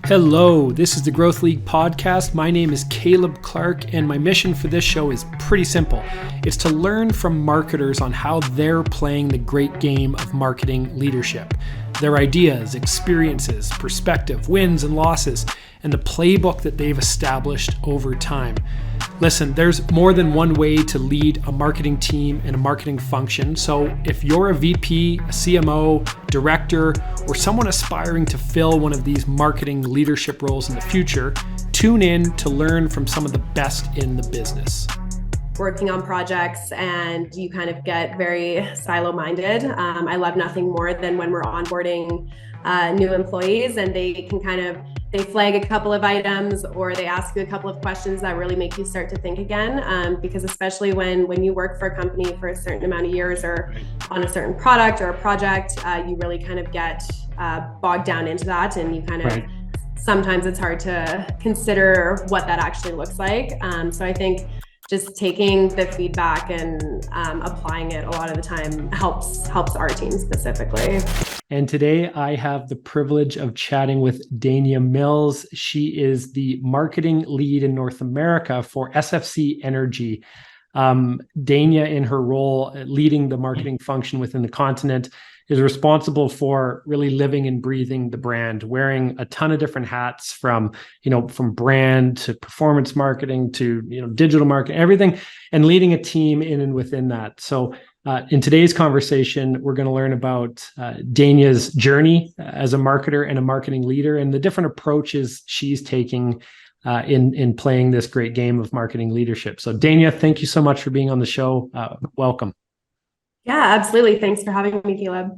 Hello, this is the Growth League podcast. My name is Caleb Clark, and my mission for this show is pretty simple. It's to learn from marketers on how they're playing the great game of marketing leadership, their ideas, experiences, perspective, wins and losses, and the playbook that they've established over time. Listen, there's more than one way to lead a marketing team and a marketing function. So if you're a VP, a CMO, director, or someone aspiring to fill one of these marketing leadership roles in the future, tune in to learn from some of the best in the business. Working on projects and you kind of get very silo-minded. I love nothing more than when we're onboarding new employees and they flag a couple of items or they ask you a couple of questions that really make you start to think again. Because especially when you work for a company for a certain amount of years or on a certain product or a project, you really kind of get bogged down into that, and you kind of sometimes it's hard to consider what that actually looks like. So I think just taking the feedback and applying it a lot of the time helps our team specifically. And today I have the privilege of chatting with Dania Mills. She is the marketing lead in North America for SFC Energy. Dania, in her role leading the marketing function within the continent, is responsible for really living and breathing the brand, wearing a ton of different hats from brand to performance marketing to, digital marketing, everything, and leading a team in and within that. So in today's conversation, we're going to learn about Dania's journey as a marketer and a marketing leader and the different approaches she's taking in playing this great game of marketing leadership. So Dania, thank you so much for being on the show. Welcome. Yeah, absolutely. Thanks for having me, Caleb.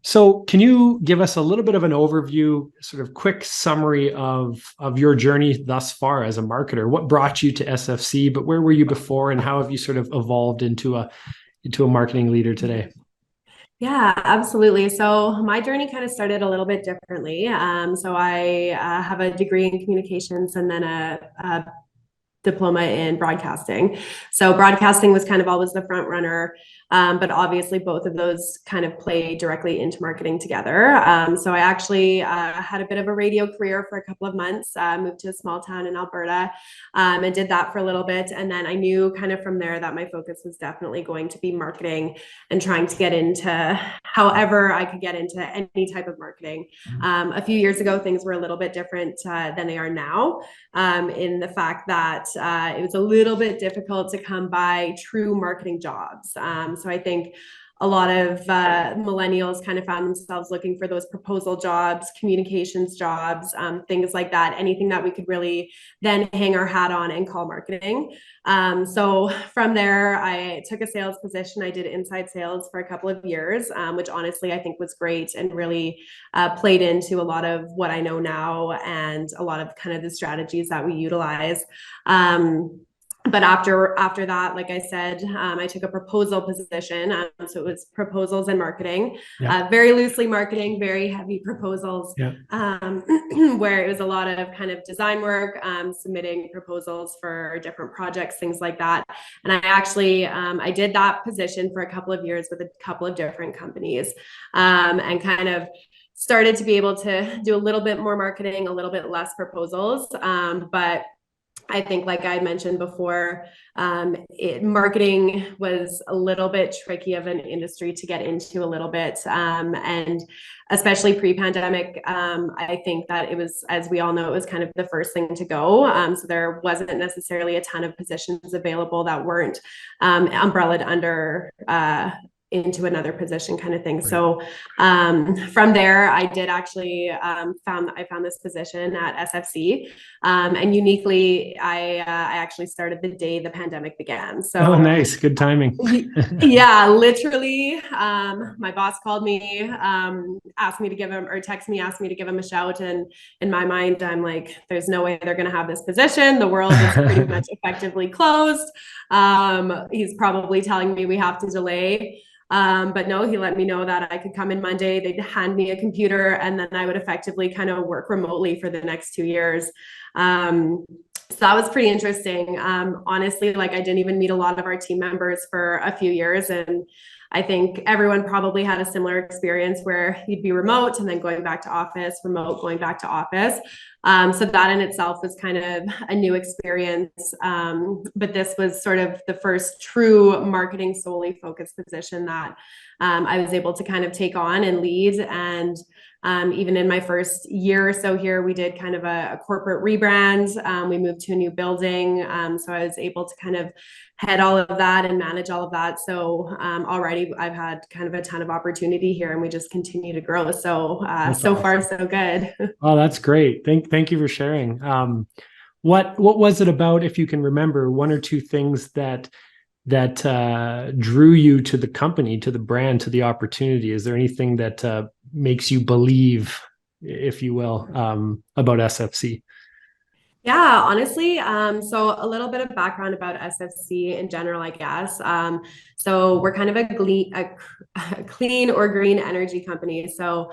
So can you give us a little bit of an overview, sort of quick summary of your journey thus far as a marketer? What brought you to SFC, but where were you before, and how have you sort of evolved into a marketing leader today? Yeah, absolutely. So my journey kind of started a little bit differently. So I have a degree in communications and then a diploma in broadcasting. So broadcasting was kind of always the front runner, but obviously both of those kind of play directly into marketing together. So I actually had a bit of a radio career for a couple of months, moved to a small town in Alberta, and did that for a little bit. And then I knew kind of from there that my focus was definitely going to be marketing and trying to get into however I could get into any type of marketing. A few years ago, things were a little bit different than they are now, in the fact that it was a little bit difficult to come by true marketing jobs. So I think a lot of millennials kind of found themselves looking for those proposal jobs, communications jobs, things like that, anything that we could really then hang our hat on and call marketing. So from there, I took a sales position. I did inside sales for a couple of years, which honestly I think was great and really played into a lot of what I know now and a lot of kind of the strategies that we utilize. But after that, like I said, I took a proposal position. So it was proposals and marketing, very loosely marketing, very heavy proposals, where it was a lot of kind of design work, submitting proposals for different projects, things like that. And I actually, I did that position for a couple of years with a couple of different companies, and kind of started to be able to do a little bit more marketing, a little bit less proposals. But I think, like I mentioned before, marketing was a little bit tricky of an industry to get into a little bit. And especially pre-pandemic, I think that it was, as we all know, it was kind of the first thing to go. So there wasn't necessarily a ton of positions available that weren't umbrellaed under into another position kind of thing. Right. So from there, I did actually found this position at SFC, and uniquely, I actually started the day the pandemic began. So nice, good timing. Yeah, literally, my boss called me, asked me to give him, or text me, asked me to give him a shout, and in my mind, I'm like, there's no way they're going to have this position. The world is pretty much effectively closed. He's probably telling me we have to delay. But no, he let me know that I could come in Monday. They'd hand me a computer and then I would effectively kind of work remotely for the next 2 years. So that was pretty interesting. Honestly, like I didn't even meet a lot of our team members for a few years, and I think everyone probably had a similar experience where you'd be remote and then going back to office, remote, going back to office. So that in itself was kind of a new experience. But this was sort of the first true marketing solely focused position that I was able to kind of take on and lead. And even in my first year or so here, we did kind of a corporate rebrand. We moved to a new building. So I was able to kind of head all of that and manage all of that. So already I've had kind of a ton of opportunity here, and we just continue to grow. So so awesome. far, so good. Oh, that's great. Thank you for sharing. What was it about, if you can remember, one or two things that drew you to the company, to the brand, to the opportunity? Is there anything that makes you believe, if you will, about SFC? Yeah, honestly. So a little bit of background about SFC in general, I guess. So we're kind of a clean or green energy company. So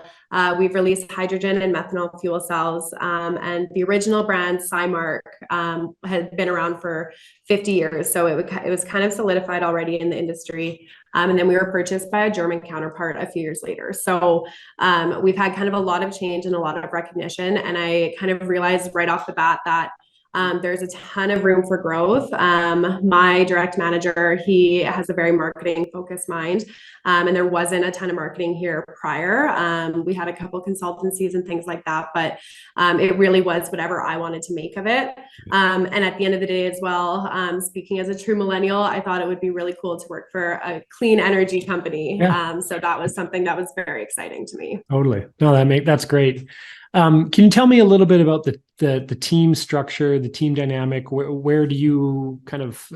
we've released hydrogen and methanol fuel cells, and the original brand Cymark had been around for 50 years. So it was kind of solidified already in the industry. And then we were purchased by a German counterpart a few years later. So we've had kind of a lot of change and a lot of recognition. And I kind of realized right off the bat that there's a ton of room for growth. My direct manager, he has a very marketing focused mind, and there wasn't a ton of marketing here prior. We had a couple consultancies and things like that, but it really was whatever I wanted to make of it. And at the end of the day as well, speaking as a true millennial, I thought it would be really cool to work for a clean energy company. Yeah, So that was something that was very exciting to me. totally. No, that's great. Can you tell me a little bit about the team structure, the team dynamic? Where do you kind of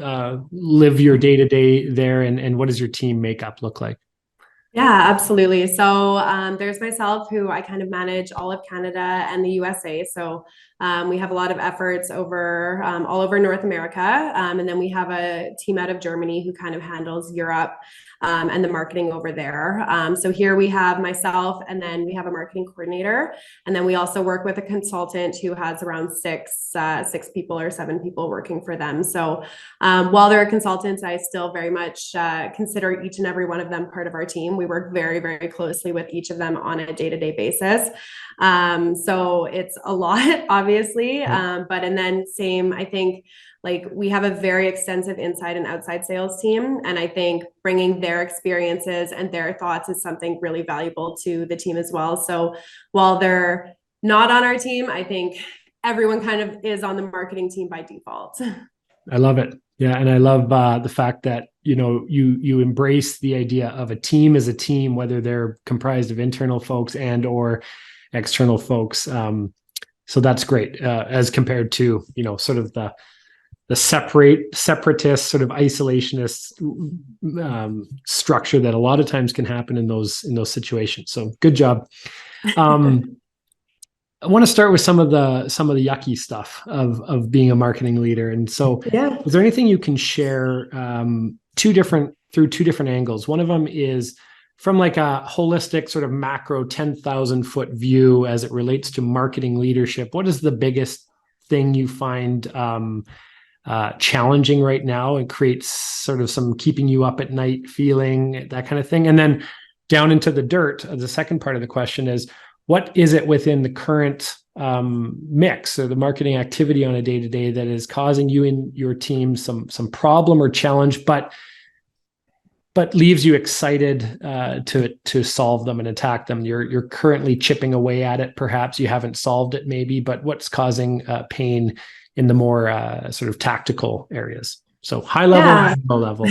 live your day to day there, and what does your team makeup look like? Yeah, absolutely. So there's myself, who I kind of manage all of Canada and the USA. So we have a lot of efforts over all over North America. And then we have a team out of Germany who kind of handles Europe and the marketing over there. So here we have myself, and then we have a marketing coordinator. And then we also work with a consultant who has around six people or seven people working for them. So while they're consultants, I still very much consider each and every one of them part of our team. We work very, very closely with each of them on a day-to-day basis. So it's a lot, obviously. But and then same, I think, like, we have a very extensive inside and outside sales team. And I think bringing their experiences and their thoughts is something really valuable to the team as well. So while they're not on our team, I think everyone kind of is on the marketing team by default. I love it. Yeah, and I love the fact that you embrace the idea of a team as a team, whether they're comprised of internal folks and or external folks. So that's great, as compared to sort of the separatist, sort of isolationist structure that a lot of times can happen in those situations. So good job. I want to start with some of the yucky stuff of being a marketing leader. And so, Yeah. is there anything you can share through two different angles? One of them is from like a holistic sort of macro 10,000 foot view as it relates to marketing leadership. What is the biggest thing you find challenging right now and creates sort of some keeping you up at night feeling, that kind of thing? And then down into the dirt, the second part of the question is, what is it within the current mix or the marketing activity on a day-to-day that is causing you and your team some problem or challenge, but leaves you excited to solve them and attack them? You're currently chipping away at it. Perhaps you haven't solved it, maybe, but what's causing pain in the more sort of tactical areas? So high level, Yeah. low level.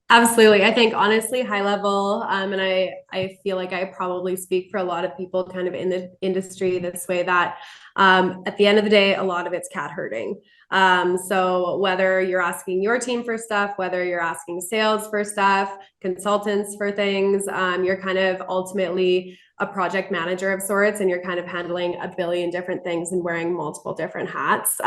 Absolutely. I think honestly, high level, and I feel like I probably speak for a lot of people kind of in the industry this way, that at the end of the day, a lot of it's cat herding. So whether you're asking your team for stuff, whether you're asking sales for stuff, consultants for things, you're kind of ultimately a project manager of sorts, and you're kind of handling a billion different things and wearing multiple different hats.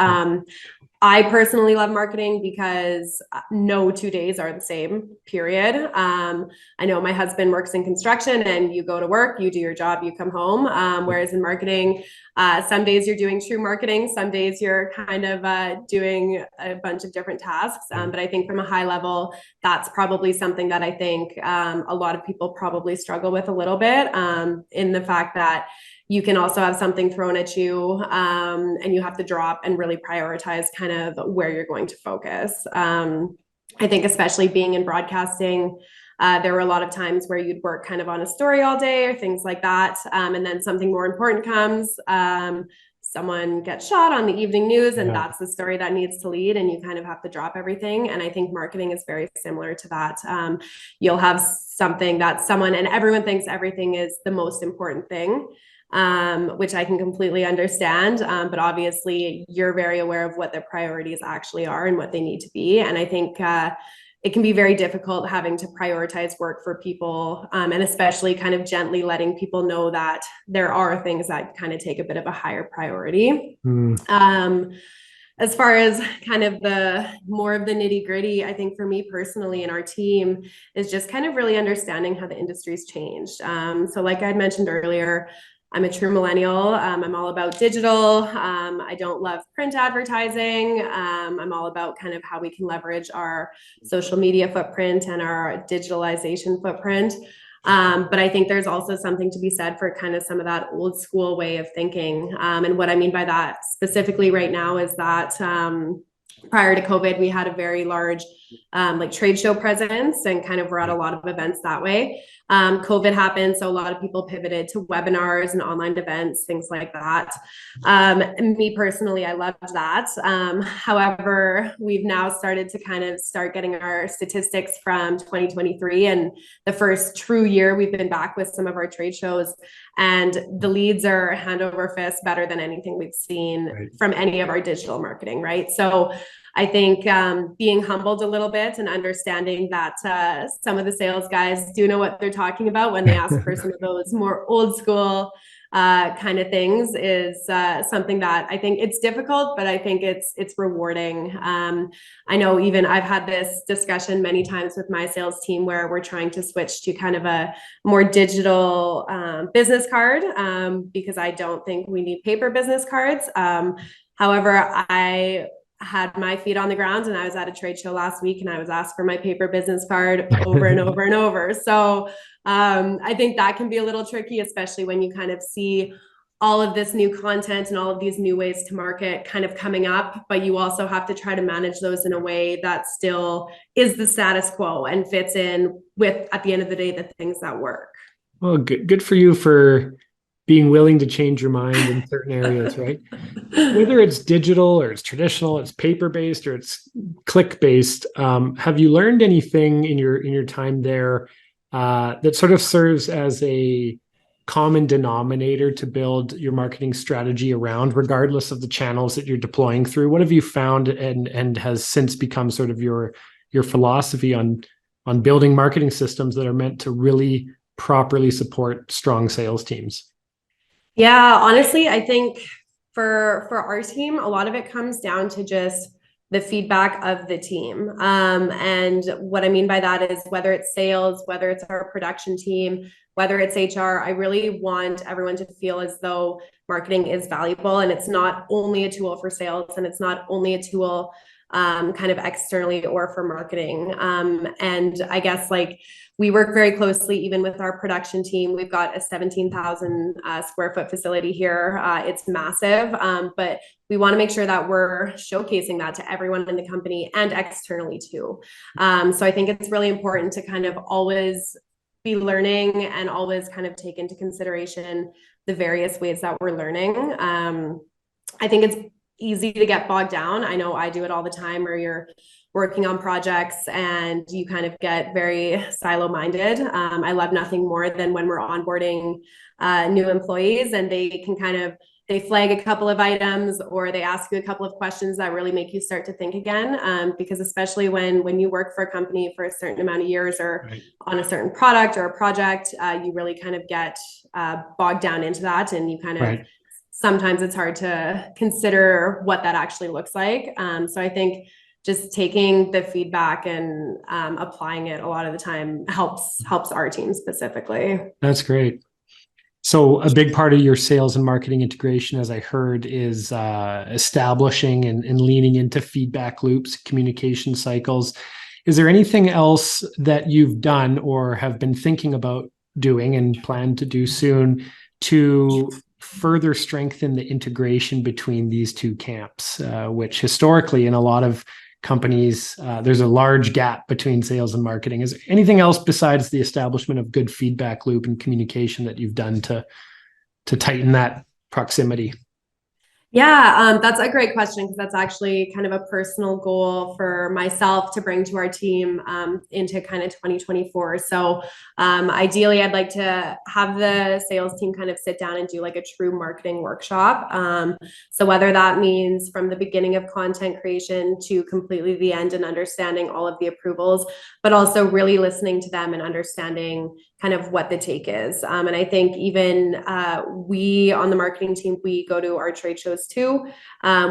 I personally love marketing because no 2 days are the same, period. I know my husband works in construction and you go to work, you do your job, you come home. Whereas in marketing, some days you're doing true marketing, some days you're kind of doing a bunch of different tasks. But I think from a high level, that's probably something that I think a lot of people probably struggle with a little bit, in the fact that you can also have something thrown at you, and you have to drop and really prioritize kind of where you're going to focus. I think especially being in broadcasting, there were a lot of times where you'd work kind of on a story all day or things like that. And then something more important comes. Someone gets shot on the evening news, and that's the story that needs to lead, and you kind of have to drop everything. And I think marketing is very similar to that. You'll have something that someone, and everyone thinks everything is the most important thing, which I can completely understand. But obviously you're very aware of what their priorities actually are and what they need to be. And I think it can be very difficult having to prioritize work for people, and especially kind of gently letting people know that there are things that kind of take a bit of a higher priority. As far as kind of the more of the nitty gritty, I think for me personally and our team is just kind of really understanding how the industry's changed. So like I mentioned earlier, I'm a true millennial. I'm all about digital. I don't love print advertising. I'm all about kind of how we can leverage our social media footprint and our digitalization footprint. But I think there's also something to be said for kind of some of that old school way of thinking. And what I mean by that specifically right now is that prior to COVID, we had a very large like trade show presence and kind of were at a lot of events that way. COVID happened, so a lot of people pivoted to webinars and online events, things like that. Me personally, I loved that. However, we've now started to kind of start getting our statistics from 2023 and the first true year we've been back with some of our trade shows, and the leads are hand over fist better than anything we've seen from any of our digital marketing, right? So I think being humbled a little bit and understanding that some of the sales guys do know what they're talking about when they ask for some of those more old school kind of things is something that I think it's difficult, but I think it's rewarding. I know even I've had this discussion many times with my sales team where we're trying to switch to kind of a more digital business card, because I don't think we need paper business cards. However, I had my feet on the ground and I was at a trade show last week and I was asked for my paper business card over and over and over. So I think that can be a little tricky, especially when you kind of see all of this new content and all of these new ways to market kind of coming up, but you also have to try to manage those in a way that still is the status quo and fits in with, at the end of the day, the things that work. Well, good for you for being willing to change your mind in certain areas, right? Whether it's digital or it's traditional, it's paper-based or it's click-based, have you learned anything in your time there that sort of serves as a common denominator to build your marketing strategy around, regardless of the channels that you're deploying through? What have you found and has since become sort of your philosophy on building marketing systems that are meant to really properly support strong sales teams? Yeah, honestly, I think for our team, a lot of it comes down to just the feedback of the team. And what I mean by that is whether it's sales, whether it's our production team, whether it's HR, I really want everyone to feel as though marketing is valuable and it's not only a tool for sales and it's not only a tool kind of externally or for marketing. And I guess like we work very closely even with our production team. We've got a 17,000 square foot facility here. It's massive, but we want to make sure that we're showcasing that to everyone in the company and externally too. So I think it's really important to kind of always be learning and always kind of take into consideration the various ways that we're learning. I think it's easy to get bogged down. I know I do it all the time where you're working on projects and you kind of get very silo-minded. I love nothing more than when we're onboarding new employees and they flag a couple of items or they ask you a couple of questions that really make you start to think again. Because especially when you work for a company for a certain amount of years or on a certain product or a project, you really kind of get bogged down into that and you kind of sometimes it's hard to consider what that actually looks like. So I think just taking the feedback and applying it a lot of the time helps our team specifically. That's great. So a big part of your sales and marketing integration, as I heard, is establishing and leaning into feedback loops, communication cycles. Is there anything else that you've done or have been thinking about doing and plan to do soon to further strengthen the integration between these two camps, which historically in a lot of companies, there's a large gap between sales and marketing? Is there anything else besides the establishment of good feedback loop and communication that you've done to tighten that proximity? Yeah, that's a great question because that's actually kind of a personal goal for myself to bring to our team into kind of 2024. So ideally, I'd like to have the sales team kind of sit down and do like a true marketing workshop. So whether that means from the beginning of content creation to completely the end and understanding all of the approvals, but also really listening to them and understanding kind of what the take is. And I think even we on the marketing team, we go to our trade shows too.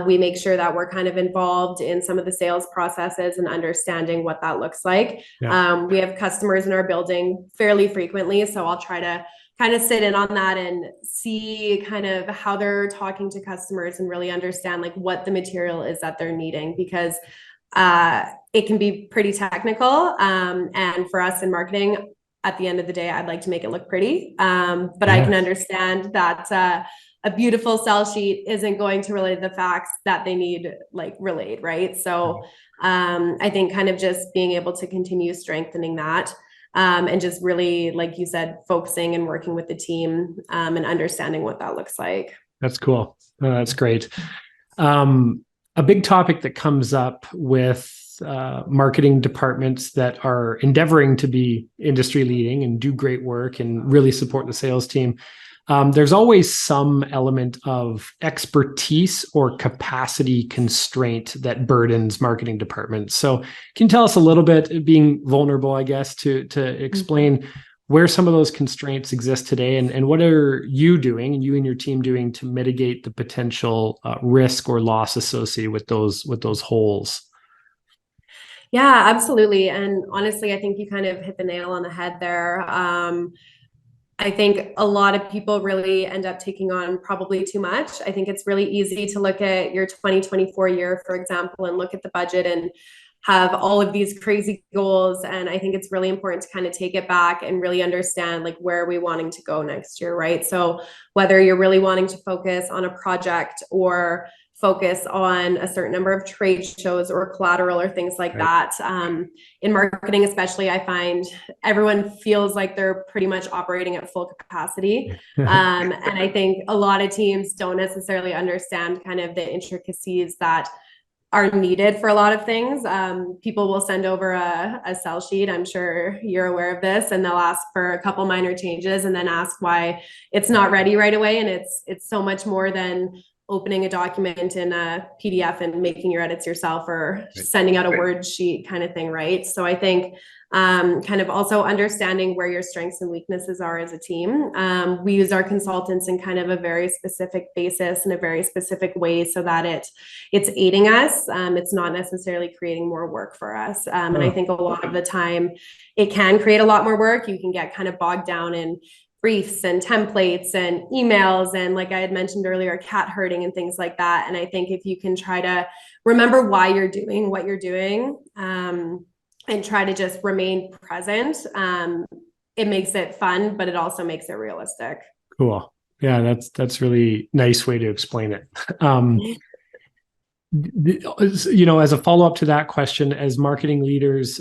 We make sure that we're kind of involved in some of the sales processes and understanding what that looks like. Yeah. We have customers in our building fairly frequently, so I'll try to kind of sit in on that and see kind of how they're talking to customers and really understand like what the material is that they're needing, because it can be pretty technical. And for us in marketing, at the end of the day, I'd like to make it look pretty. But yeah. I can understand that a beautiful sell sheet isn't going to relay the facts that they need like relayed, right? So I think kind of just being able to continue strengthening that and just really, like you said, focusing and working with the team and understanding what that looks like. That's cool. Oh, that's great. A big topic that comes up with marketing departments that are endeavoring to be industry leading and do great work and really support the sales team. There's always some element of expertise or capacity constraint that burdens marketing departments. So can you tell us a little bit, being vulnerable, I guess, to explain where some of those constraints exist today, and what are you doing and you and your team doing to mitigate the potential risk or loss associated with those holes? Yeah, absolutely. And honestly, I think you kind of hit the nail on the head there. I think a lot of people really end up taking on probably too much. I think it's really easy to look at your 2024 year, for example, and look at the budget and have all of these crazy goals. And I think it's really important to kind of take it back and really understand like where are we wanting to go next year, right? So whether you're really wanting to focus on a project or focus on a certain number of trade shows or collateral or things like that. In marketing, especially, I find everyone feels like they're pretty much operating at full capacity. And I think a lot of teams don't necessarily understand kind of the intricacies that are needed for a lot of things. People will send over a sell sheet. I'm sure you're aware of this, and they'll ask for a couple minor changes and then ask why it's not ready right away. And it's so much more than opening a document in a PDF and making your edits yourself or sending out a word sheet kind of thing, right? So I think kind of also understanding where your strengths and weaknesses are as a team. We use our consultants in kind of a very specific basis in a very specific way so that it's aiding us. It's not necessarily creating more work for us. And I think a lot of the time it can create a lot more work. You can get kind of bogged down in briefs and templates and emails and, like I had mentioned earlier, cat herding and things like that. And I think if you can try to remember why you're doing what you're doing and try to just remain present, it makes it fun, but it also makes it realistic. Cool. Yeah, that's really nice way to explain it. As a follow-up to that question, as marketing leaders,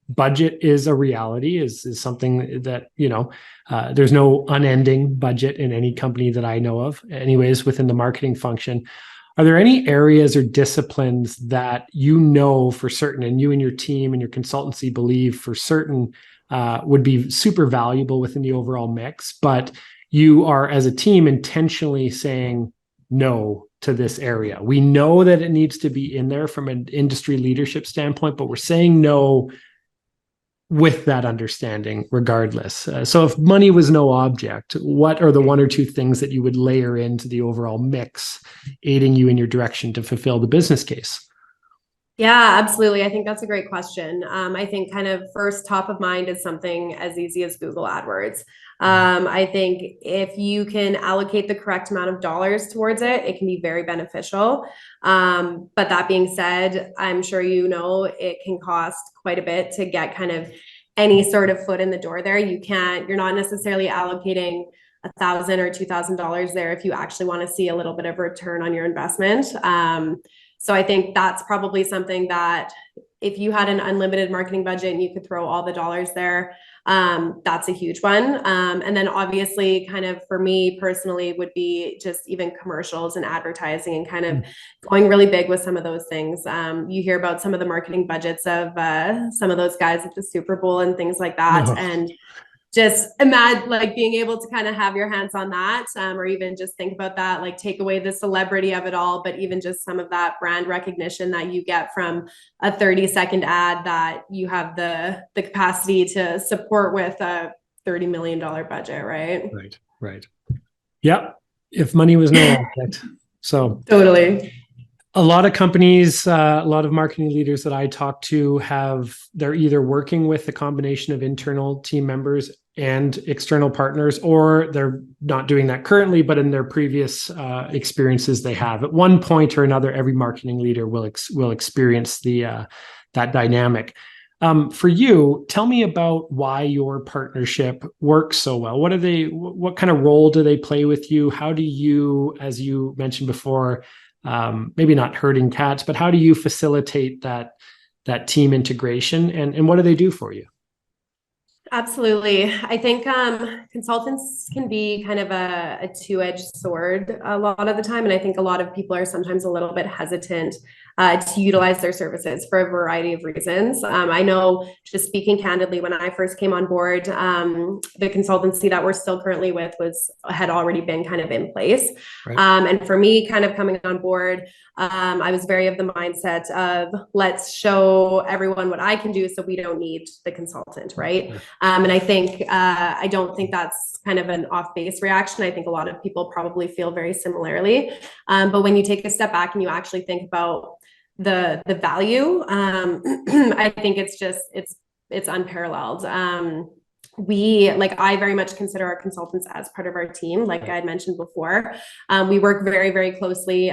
budget is a reality, is something that, there's no unending budget in any company that I know of, anyways, within the marketing function. Are there any areas or disciplines that for certain, and you and your team and your consultancy believe for certain would be super valuable within the overall mix, but you are as a team intentionally saying no to this area? We know that it needs to be in there from an industry leadership standpoint, but we're saying no with that understanding regardless. So if money was no object, what are the one or two things that you would layer into the overall mix, aiding you in your direction to fulfill the business case? Yeah, absolutely. I think that's a great question. I think kind of first top of mind is something as easy as Google AdWords. I think if you can allocate the correct amount of dollars towards it, it can be very beneficial. But that being said, I'm sure you know it can cost quite a bit to get kind of any sort of foot in the door there. You're not necessarily allocating $1,000 or $2,000 there if you actually want to see a little bit of return on your investment. So I think that's probably something that if you had an unlimited marketing budget and you could throw all the dollars there, that's a huge one. And then obviously kind of for me personally would be just even commercials and advertising and kind of going really big with some of those things. You hear about some of the marketing budgets of some of those guys at the Super Bowl and things like that. Oh. And just imagine like being able to kind of have your hands on that, or even just think about that, like take away the celebrity of it all, but even just some of that brand recognition that you get from a 30-second ad that you have the capacity to support with a $30 million budget, right? Right. Yeah. If money was no object. So totally. a lot of companies, a lot of marketing leaders that I talk to they're either working with a combination of internal team members and external partners, or they're not doing that currently, but in their previous experiences they have. At one point or another, every marketing leader will experience that dynamic. For you, tell me about why your partnership works so well. What kind of role do they play with you? How do you, as you mentioned before, maybe not herding cats, but how do you facilitate that team integration, and what do they do for you? Absolutely. I think consultants can be kind of a two-edged sword a lot of the time. And I think a lot of people are sometimes a little bit hesitant to utilize their services for a variety of reasons. I know, just speaking candidly, when I first came on board, the consultancy that we're still currently with had already been kind of in place. Right. And for me, kind of coming on board, I was very of the mindset of let's show everyone what I can do so we don't need the consultant, right? Yeah. And I think I don't think that's kind of an off-base reaction. I think a lot of people probably feel very similarly. But when you take a step back and you actually think about the value, I think it's unparalleled. I very much consider our consultants as part of our team. Like I had mentioned before, we work very, very closely.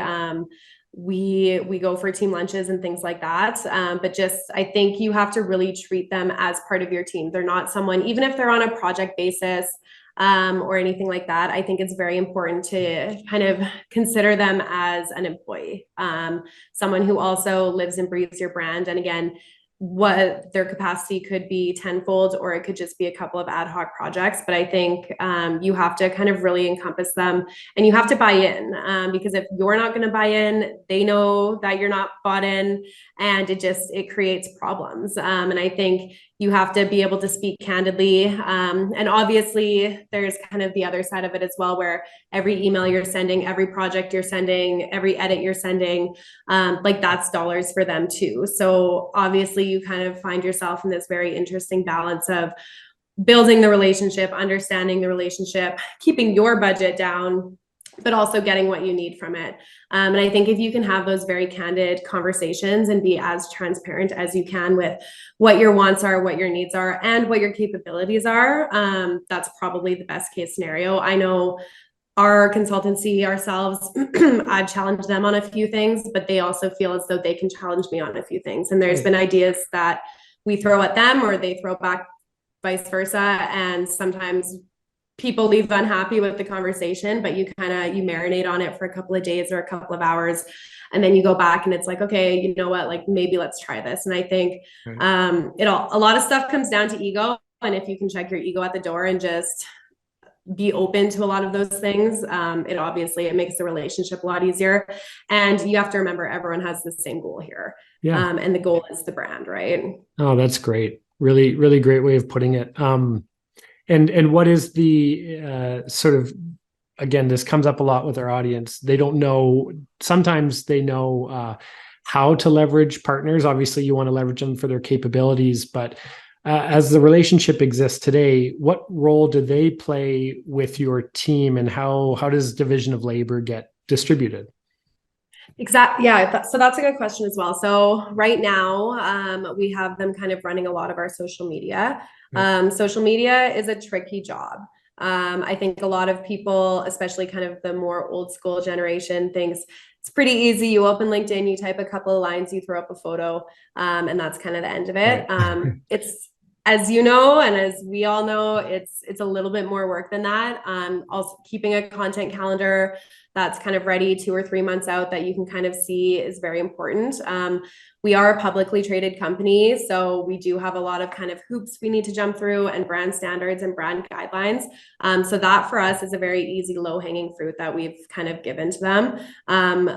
We go for team lunches and things like that. But just, I think you have to really treat them as part of your team. They're not someone, even if they're on a project basis, or anything like that, I think it's very important to kind of consider them as an employee, someone who also lives and breathes your brand. And again, what their capacity could be tenfold, or it could just be a couple of ad hoc projects. But I think you have to kind of really encompass them, and you have to buy in, because if you're not going to buy in, they know that you're not bought in, and it creates problems. And I think you have to be able to speak candidly. And obviously there's kind of the other side of it as well, where every email you're sending, every project you're sending, every edit you're sending, like that's dollars for them too. So obviously you kind of find yourself in this very interesting balance of building the relationship, understanding the relationship, keeping your budget down, but also getting what you need from it. And I think if you can have those very candid conversations and be as transparent as you can with what your wants are, what your needs are, and what your capabilities are, that's probably the best case scenario. I know our consultancy ourselves, I've challenged them on a few things, but they also feel as though they can challenge me on a few things. And there's been ideas that we throw at them or they throw back, vice versa. And sometimes people leave unhappy with the conversation, but you marinate on it for a couple of days or a couple of hours, and then you go back and it's like, okay, you know what, like maybe let's try this. And I think a lot of stuff comes down to ego, and if you can check your ego at the door and just be open to a lot of those things, it makes the relationship a lot easier. And you have to remember, everyone has the same goal here. And the goal is the brand, right? Oh, that's great. Really, really great way of putting it. And what is the sort of, again, this comes up a lot with our audience. They don't know, sometimes they know how to leverage partners. Obviously, you want to leverage them for their capabilities, but As the relationship exists today, what role do they play with your team, and how does division of labor get distributed? Exactly. Yeah. So that's a good question as well. So right now, we have them kind of running a lot of our social media. Right. Social media is a tricky job. I think a lot of people, especially kind of the more old school generation, thinks it's pretty easy. You open LinkedIn, you type a couple of lines, you throw up a photo, and that's kind of the end of it. Right. It's as you know, and as we all know, it's a little bit more work than that. Also keeping a content calendar that's kind of ready 2 or 3 months out that you can kind of see is very important. We are a publicly traded company, so we do have a lot of kind of hoops we need to jump through and brand standards and brand guidelines. So that for us is a very easy low-hanging fruit that we've kind of given to them.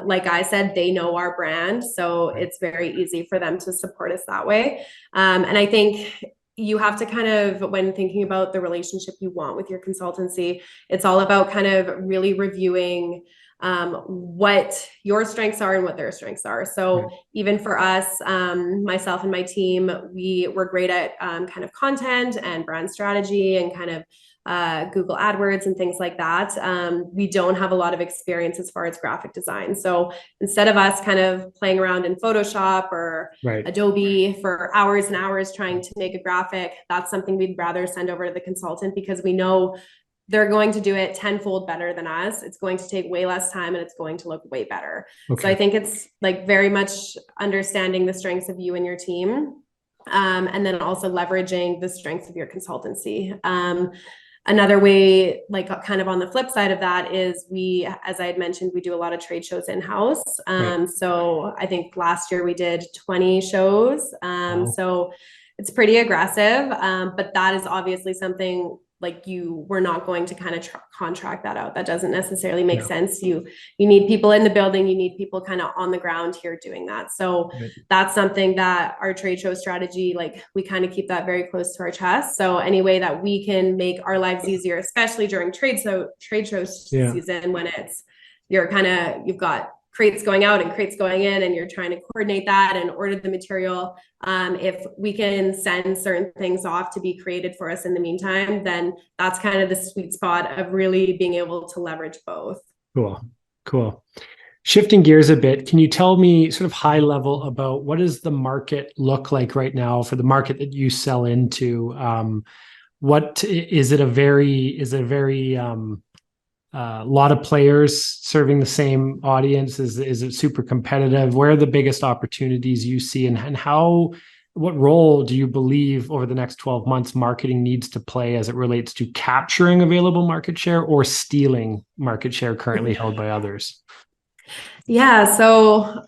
Like I said, they know our brand, so it's very easy for them to support us that way. And I think you have to kind of, when thinking about the relationship you want with your consultancy, it's all about kind of really reviewing what your strengths are and what their strengths are. So even for us, myself and my team, we're great at kind of content and brand strategy and kind of Google AdWords and things like that. We don't have a lot of experience as far as graphic design. So instead of us kind of playing around in Photoshop or Adobe for hours and hours trying to make a graphic, that's something we'd rather send over to the consultant because we know they're going to do it tenfold better than us. It's going to take way less time and it's going to look way better. So I think it's like very much understanding the strengths of you and your team. And then also leveraging the strengths of your consultancy. Another way, like kind of on the flip side of that, is we, as I had mentioned, we do a lot of trade shows in-house. So I think last year we did 20 shows. So it's pretty aggressive, but that is obviously something like we're not going to kind of contract that out. That doesn't necessarily make sense. You need people in the building, you need people kind of on the ground here doing that. So that's something that our trade show strategy, like we kind of keep that very close to our chest. So any way that we can make our lives easier, especially during trade show season, when you've got crates going out and crates going in and you're trying to coordinate that and order the material. If we can send certain things off to be created for us in the meantime, then that's kind of the sweet spot of really being able to leverage both. Cool. Shifting gears a bit, can you tell me sort of high level about what does the market look like right now for the market that you sell into? What is it a very lot of players serving the same audience? Is it super competitive? Where are the biggest opportunities you see, and what role do you believe over the next 12 months marketing needs to play as it relates to capturing available market share or stealing market share currently held by others? Yeah, so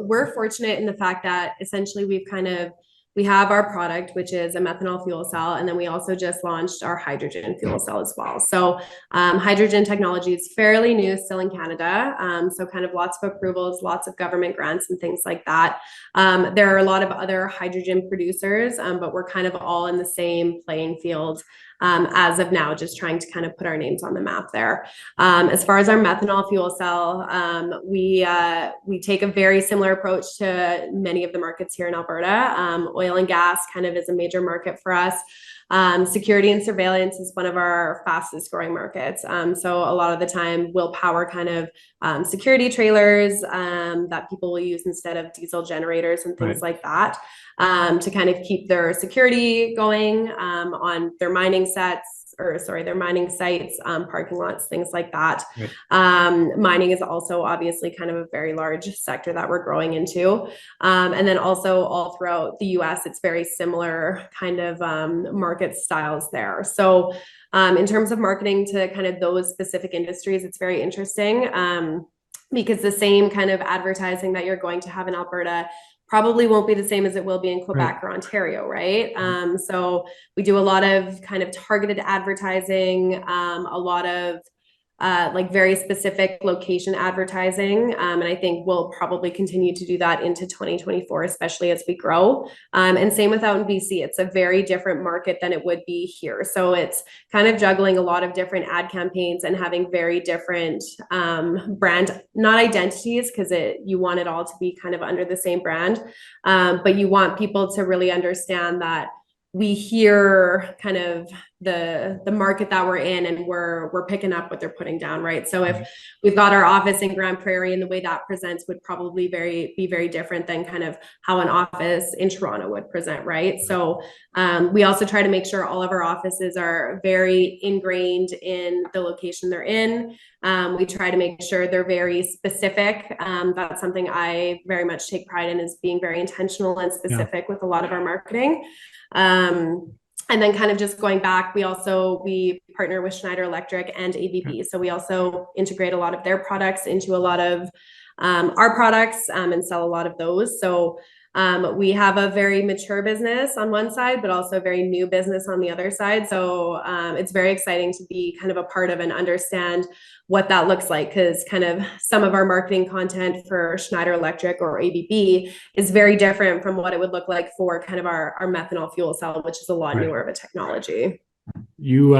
we're fortunate in the fact that essentially we have our product, which is a methanol fuel cell, and then we also just launched our hydrogen fuel cell as well. So hydrogen technology is fairly new still in Canada, so kind of lots of approvals, lots of government grants and things like that. There are a lot of other hydrogen producers, but we're kind of all in the same playing field. As of now, just trying to kind of put our names on the map there. As far as our methanol fuel cell, we take a very similar approach to many of the markets here in Alberta. Oil and gas kind of is a major market for us. Security and surveillance is one of our fastest growing markets. So a lot of the time we'll power kind of security trailers that people will use instead of diesel generators and things like that, to kind of keep their security going on their mining sites, parking lots, things like that. Mining is also obviously kind of a very large sector that we're growing into. And then also all throughout the US, it's very similar kind of market styles there. So in terms of marketing to kind of those specific industries, it's very interesting because the same kind of advertising that you're going to have in Alberta probably won't be the same as it will be in Quebec or Ontario, right? So we do a lot of kind of targeted advertising, a lot of like very specific location advertising. And I think we'll probably continue to do that into 2024, especially as we grow. And same with out in BC, it's a very different market than it would be here. So it's kind of juggling a lot of different ad campaigns and having very different brand, not identities, because you want it all to be kind of under the same brand. But you want people to really understand that we hear kind of the market that we're in, and we're picking up what they're putting down, right? So if we've got our office in Grand Prairie, and the way that presents would probably be very different than kind of how an office in Toronto would present, right? So we also try to make sure all of our offices are very ingrained in the location they're in. We try to make sure they're very specific. That's something I very much take pride in, is being very intentional and specific with a lot of our marketing. And then kind of just going back, we partner with Schneider Electric and ABB. So we also integrate a lot of their products into a lot of our products and sell a lot of those. So we have a very mature business on one side, but also a very new business on the other side. So it's very exciting to be kind of a part of and understand what that looks like, because kind of some of our marketing content for Schneider Electric or ABB is very different from what it would look like for kind of our methanol fuel cell, which is a lot newer of a technology. You've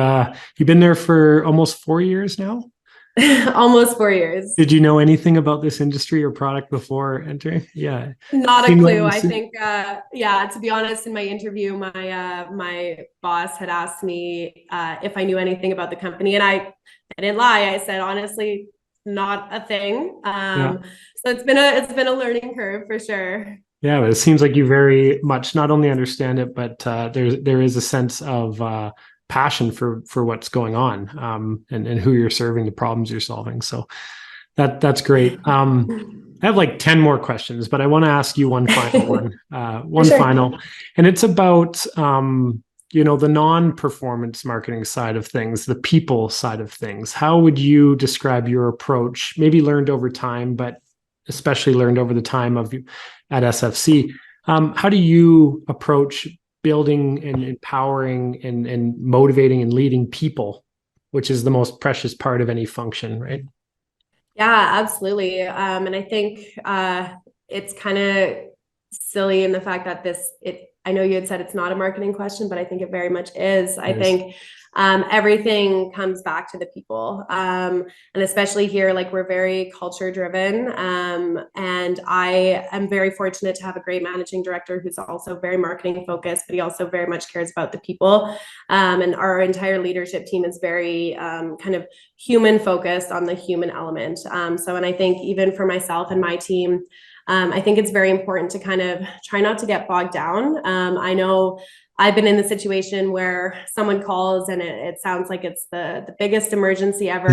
been there for almost 4 years now? Almost 4 years. Did you know anything about this industry or product before entering? Yeah. Not a clue. I think, to be honest, in my interview, my boss had asked me if I knew anything about the company, and I didn't lie. I said, honestly, not a thing. So it's been a learning curve for sure. Yeah, but it seems like you very much not only understand it, but there is a sense of passion for what's going on, and who you're serving, the problems you're solving. So that's great. I have like 10 more questions, but I want to ask you one final one. Final, and it's about the non-performance marketing side of things, the people side of things. How would you describe your approach, maybe learned over time, but especially learned over the time at SFC? How do you approach building and empowering and motivating and leading people, which is the most precious part of any function, right? Yeah, absolutely. And I think it's kind of silly in the fact that I know you had said it's not a marketing question, but I think it very much is. I think everything comes back to the people. And especially here, like, we're very culture driven. And I am very fortunate to have a great managing director who's also very marketing focused, but he also very much cares about the people. And our entire leadership team is very kind of human focused on the human element. And I think even for myself and my team, I think it's very important to kind of try not to get bogged down. I know I've been in the situation where someone calls and it sounds like it's the biggest emergency ever.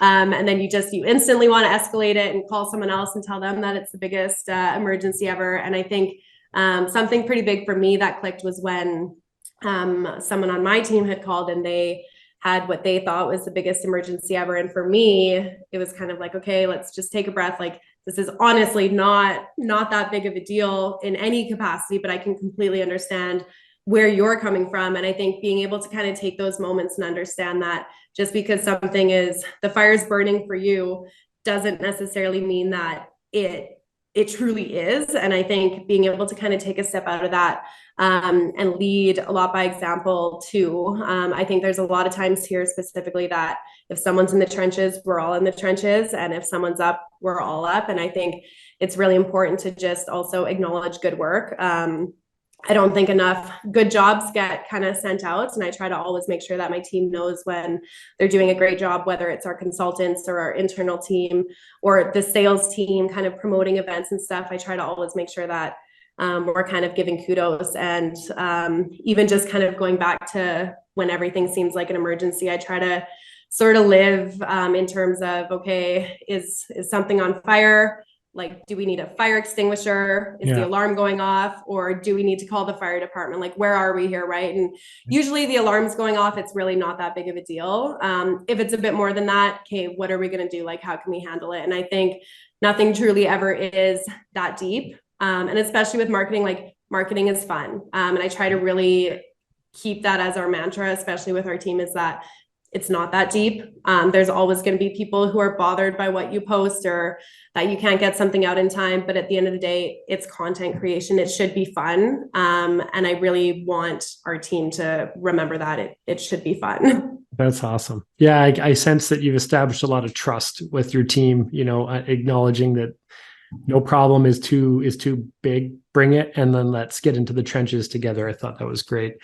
And then you instantly want to escalate it and call someone else and tell them that it's the biggest emergency ever. And I think something pretty big for me that clicked was when someone on my team had called and they had what they thought was the biggest emergency ever. And for me, it was kind of like, okay, let's just take a breath. Like, this is honestly not that big of a deal in any capacity, but I can completely understand where you're coming from. And I think being able to kind of take those moments and understand that just because the fire's burning for you doesn't necessarily mean that it truly is. And I think being able to kind of take a step out of that and lead a lot by example too. I think there's a lot of times here specifically that if someone's in the trenches, we're all in the trenches. And if someone's up, we're all up. And I think it's really important to just also acknowledge good work. I don't think enough good jobs get kind of sent out. And I try to always make sure that my team knows when they're doing a great job, whether it's our consultants or our internal team or the sales team kind of promoting events and stuff. I try to always make sure that we're kind of giving kudos. And even just kind of going back to when everything seems like an emergency, I try to sort of live in terms of, okay, is something on fire? Like, do we need a fire extinguisher? Is the alarm going off? Or do we need to call the fire department? Like, where are we here, right? And usually the alarm's going off, it's really not that big of a deal. If it's a bit more than that, okay, what are we going to do? Like, how can we handle it? And I think nothing truly ever is that deep. And especially with marketing, like, marketing is fun. And I try to really keep that as our mantra, especially with our team, is that it's not that deep. There's always going to be people who are bothered by what you post or that you can't get something out in time. But at the end of the day, it's content creation. It should be fun. And I really want our team to remember that it should be fun. That's awesome. Yeah, I sense that you've established a lot of trust with your team, acknowledging that no problem is too big, bring it, and then let's get into the trenches together. I thought that was great.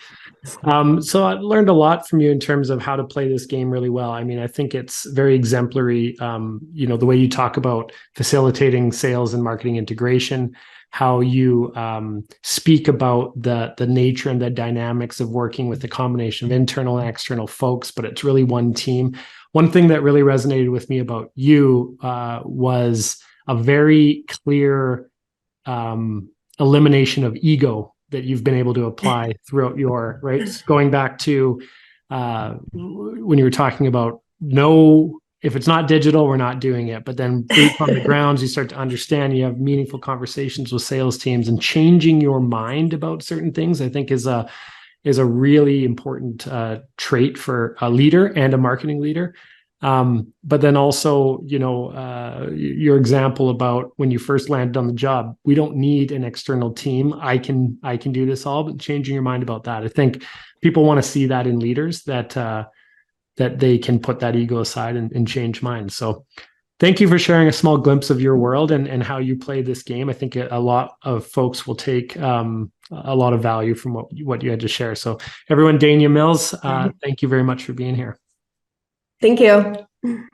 So I learned a lot from you in terms of how to play this game really well. I mean, I think it's very exemplary. The way you talk about facilitating sales and marketing integration, how you speak about the nature and the dynamics of working with a combination of internal and external folks, but it's really one team. One thing that really resonated with me about you was a very clear elimination of ego that you've been able to apply throughout your, right? Going back to when you were talking about if it's not digital, we're not doing it. But then boots on the grounds, you start to understand, you have meaningful conversations with sales teams, and changing your mind about certain things, I think is a really important trait for a leader and a marketing leader. But then also, your example about when you first landed on the job, we don't need an external team. I can do this all, but changing your mind about that. I think people want to see that in leaders, that they can put that ego aside and change minds. So thank you for sharing a small glimpse of your world and how you play this game. I think a lot of folks will take a lot of value from what you had to share. So everyone, Dania Mills, thank you very much for being here. Thank you.